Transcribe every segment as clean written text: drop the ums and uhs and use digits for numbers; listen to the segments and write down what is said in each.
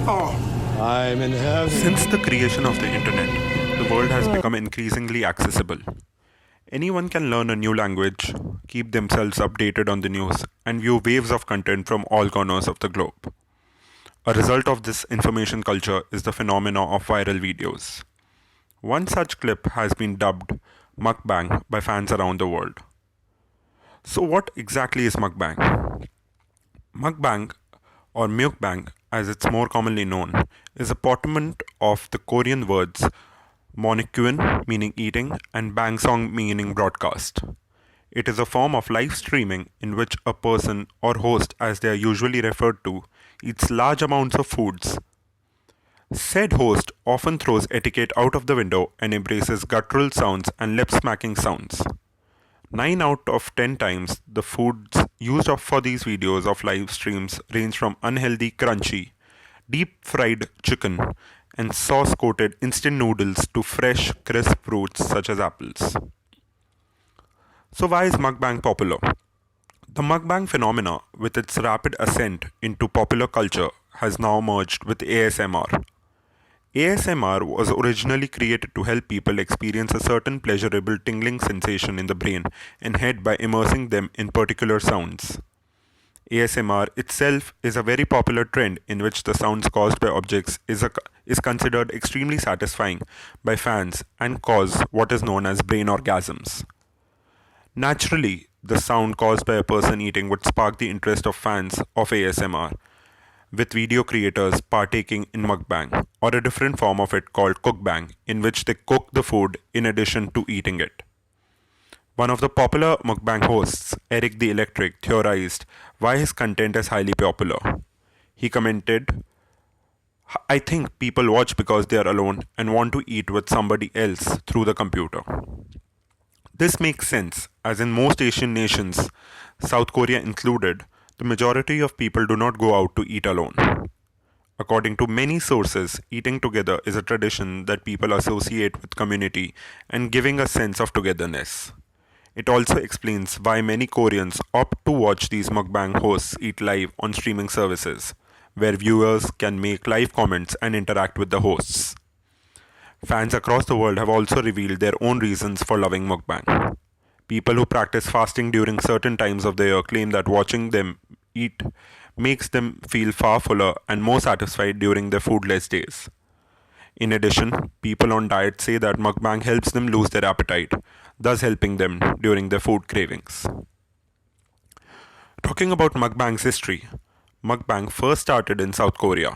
I'm in heaven. Since the creation of the internet, the world has become increasingly accessible. Anyone can learn a new language, keep themselves updated on the news, and view waves of content from all corners of the globe. A result of this information culture is the phenomena of viral videos. One such clip has been dubbed Mukbang by fans around the world. So, what exactly is Mukbang? Mukbang, or Mukbang as it's more commonly known, is a portmanteau of the Korean words Monikuin, meaning eating, and bangsong, meaning broadcast. It is a form of live streaming in which a person or host, as they are usually referred to, eats large amounts of foods. Said host often throws etiquette out of the window and embraces guttural sounds and lip smacking sounds. 9 out of 10 times, the foods used for these videos of live streams range from unhealthy, crunchy, deep fried chicken and sauce coated instant noodles to fresh, crisp fruits such as apples. So, why is mukbang popular? The mukbang phenomena, with its rapid ascent into popular culture, has now merged with ASMR. ASMR was originally created to help people experience a certain pleasurable tingling sensation in the brain and head by immersing them in particular sounds. ASMR itself is a very popular trend in which the sounds caused by objects is considered extremely satisfying by fans and cause what is known as brain orgasms. Naturally, the sound caused by a person eating would spark the interest of fans of ASMR, with video creators partaking in mukbang, or a different form of it called cookbang, in which they cook the food in addition to eating it. One of the popular mukbang hosts, Eric the Electric, theorized why his content is highly popular. He commented, I think people watch because they are alone and want to eat with somebody else through the computer. This makes sense, as in most Asian nations, South Korea included, the majority of people do not go out to eat alone. According to many sources, eating together is a tradition that people associate with community and giving a sense of togetherness. It also explains why many Koreans opt to watch these mukbang hosts eat live on streaming services, where viewers can make live comments and interact with the hosts. Fans across the world have also revealed their own reasons for loving mukbang. People who practice fasting during certain times of the year claim that watching them eat makes them feel far fuller and more satisfied during their foodless days. In addition, people on diet say that mukbang helps them lose their appetite, thus helping them during their food cravings. Talking about mukbang's history, mukbang first started in South Korea.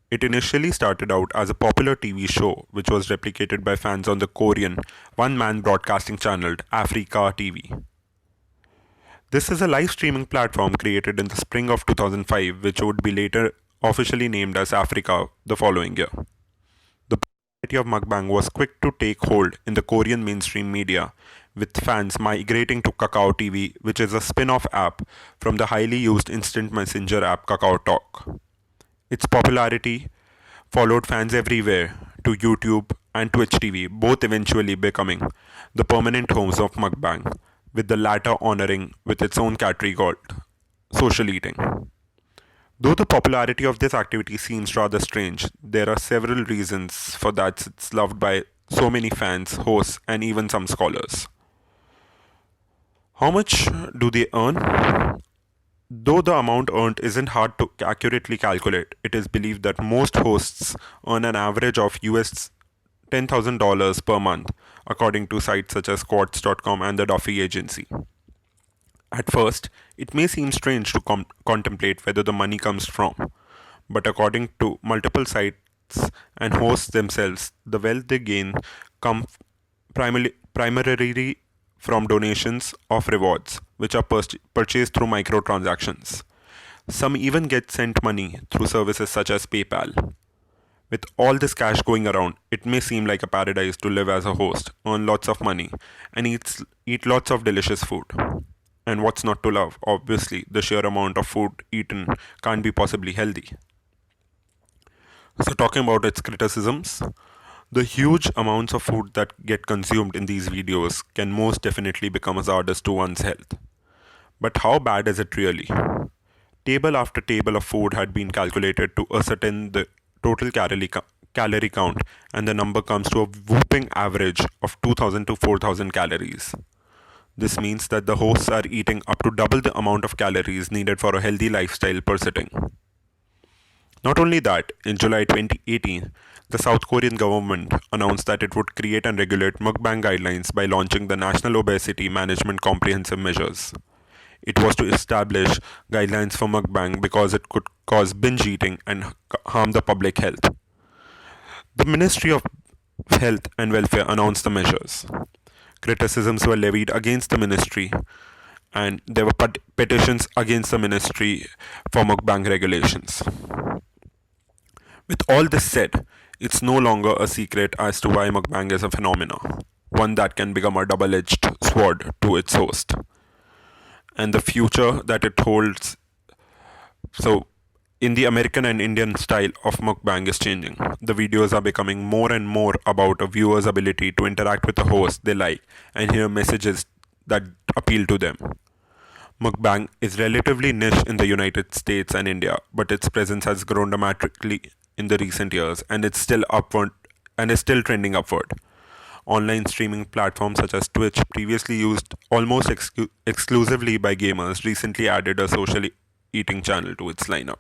It initially started out as a popular TV show which was replicated by fans on the Korean one-man broadcasting channel Africa TV. This is a live streaming platform created in the spring of 2005 which would be later officially named as Africa the following year. The popularity of mukbang was quick to take hold in the Korean mainstream media, with fans migrating to Kakao TV, which is a spin-off app from the highly used instant messenger app Kakao Talk. Its popularity followed fans everywhere to YouTube and Twitch TV, both eventually becoming the permanent homes of mukbang, with the latter honoring with its own category called social eating. Though the popularity of this activity seems rather strange, there are several reasons for that it's loved by so many fans, hosts, and even some scholars. How much do they earn? Though the amount earned isn't hard to accurately calculate, it is believed that most hosts earn an average of US $10,000 per month, according to sites such as Quartz.com and the Duffy Agency. At first, it may seem strange to contemplate whether the money comes from, but according to multiple sites and hosts themselves, the wealth they gain comes primarily from donations of rewards, which are purchased through microtransactions. Some even get sent money through services such as PayPal. With all this cash going around, it may seem like a paradise to live as a host, earn lots of money, and eat lots of delicious food. And what's not to love? Obviously, the sheer amount of food eaten can't be possibly healthy. So, talking about its criticisms, the huge amounts of food that get consumed in these videos can most definitely become hazardous to one's health. But how bad is it really? Table after table of food had been calculated to ascertain the total calorie count, and the number comes to a whooping average of 2000 to 4000 calories. This means that the hosts are eating up to double the amount of calories needed for a healthy lifestyle per sitting. Not only that, in July 2018, the South Korean government announced that it would create and regulate mukbang guidelines by launching the National Obesity Management Comprehensive Measures. It was to establish guidelines for mukbang because it could cause binge eating and harm the public health. The Ministry of Health and Welfare announced the measures. Criticisms were levied against the ministry, and there were petitions against the ministry for mukbang regulations. With all this said, it's no longer a secret as to why mukbang is a phenomenon, one that can become a double-edged sword to its host. And the future that it holds, so in the American and Indian style of mukbang is changing. The videos are becoming more and more about a viewer's ability to interact with the host they like and hear messages that appeal to them. Mukbang is relatively niche in the United States and India, but its presence has grown dramatically in the recent years, and it's still upward and is still trending upward. Online streaming platforms such as Twitch, previously used almost exclusively by gamers, recently added a social eating channel to its lineup.